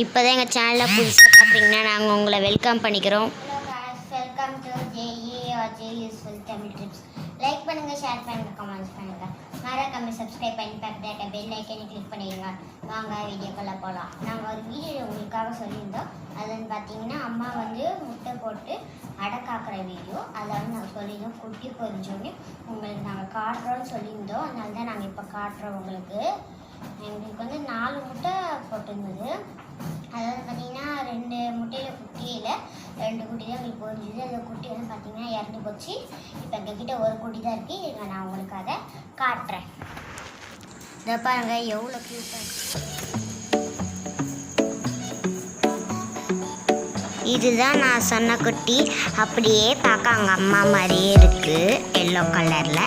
இப்போதான் எங்கள் சேனலில் புதுசாக பார்க்குறீங்கன்னா நாங்கள் உங்களை வெல்கம் பண்ணிக்கிறோம். Welcome to J R J useful Tamil tips. Like பண்ணுங்கள், ஷேர் பண்ணுங்கள், கமெண்ட்ஸ் பண்ணுங்கள். மறக்காம சப்ஸ்கிரைப் பண்ணி பக்கத்தில் பெல் ஐக்கனை கிளிக் பண்ணிடுங்க. வாங்க வீடியோக்குள்ளே போகலாம். நாங்கள் ஒரு வீடியோ உங்களுக்காக சொல்லியிருந்தோம். அது வந்து பார்த்தீங்கன்னா அம்மா வந்து முட்டை போட்டு அடை காக்கிற வீடியோ. அதில் வந்து நாங்கள் சொல்லியிருந்தோம் குட்டி பொரிஞ்சோன்னு உங்களுக்கு நாங்கள் காட்டுறோன்னு சொல்லியிருந்தோம். அதனால தான் நாங்கள் இப்போ காட்டுறோம் உங்களுக்கு. எங்களுக்கு வந்து 4 முட்டை போட்டிருந்தது. அதாவது பார்த்தீங்கன்னா 2 முட்டையில் குட்டியில் 2 குட்டி தான் எங்களுக்கு பொரிஞ்சுது. அந்த குட்டி வந்து பார்த்தீங்கன்னா இறந்து போச்சு. இப்போ எங்ககிட்ட ஒரு குட்டி தான் இருக்குது. இங்கே நான் உங்களுக்கு அதை காட்டுறேன். இதை பாருங்க எவ்வளோ க்யூட்டாக இருக்குது. இதுதான் நான் சொன்ன குட்டி. அப்படியே பார்க்க அவங்க அம்மா மாதிரியே இருக்குது, எல்லோ கலரில்.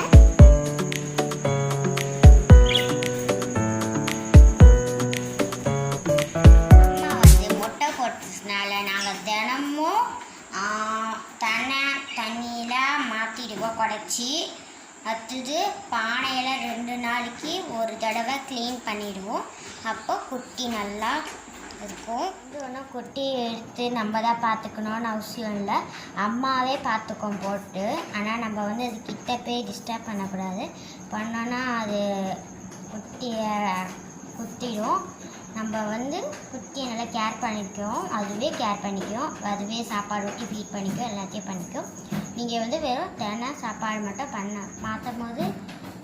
நாங்கள் தினமும் தண்ணியில் மாற்றிடுவோம் குடைச்சி. அடுத்தது பானையில் 2 நாளைக்கு ஒரு தடவை க்ளீன் பண்ணிடுவோம். அப்போ குட்டி நல்லா இருக்கும். இது ஒன்றும் குட்டி எடுத்து நம்ம தான் பார்த்துக்கணுன்னு அவசியம் இல்லை, அம்மாவே பார்த்துக்கும் போட்டு. ஆனால் நம்ம வந்து அது கிட்ட போய் டிஸ்டர்ப் பண்ணக்கூடாது. பண்ணோன்னா அது குத்திடும். நம்ம வந்து குட்டியை நல்லா கேர் பண்ணிக்கும், அதுவே கேர் பண்ணிக்கும், அதுவே சாப்பாடு ஊட்டி ஃபீட் பண்ணிக்கும், எல்லாத்தையும் பண்ணிக்கும். நீங்கள் வந்து வெறும் தினம் சாப்பாடு மட்டும் மாற்றும் போது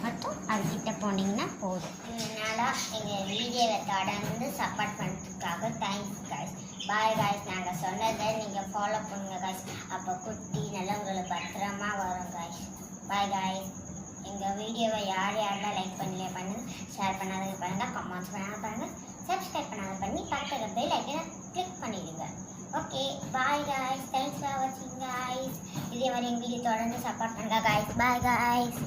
மட்டும் அதுக்கிட்ட போனீங்கன்னா போதும். இதனால் எங்கள் வீடியோவை தொடர்ந்து சப்போர்ட் பண்ணுறதுக்காக தேங்க்ஸ் காய்ஸ். Bye guys. நாங்கள் சொன்னதை நீங்கள் ஃபாலோ பண்ணுங்கள் காய்ஸ். அப்போ குட்டி நல்லா உங்களுக்கு பத்திரமா வரும் காய்ஸ். Bye guys. எங்கள் வீடியோவை யாரெல்லாம் லைக் பண்ணலையே பண்ணுங்கள், ஷேர் பண்ணாதது பண்ணுங்கள், கமெண்ட்ஸ் பண்ணாத பாருங்கள், சப்ஸ்கிரைப் பண்ணாத பண்ணி பக்கத்தில் பெல் ஐக்கனை கிளிக் பண்ணிடுங்க. Okay bye guys. Thanks for வாட்சிங் காய்ஸ். இதே மாதிரி எங்கள் வீடியோ தொடர்ந்து சப்போர்ட் பண்ணுங்கள் காய்ஸ். Bye guys.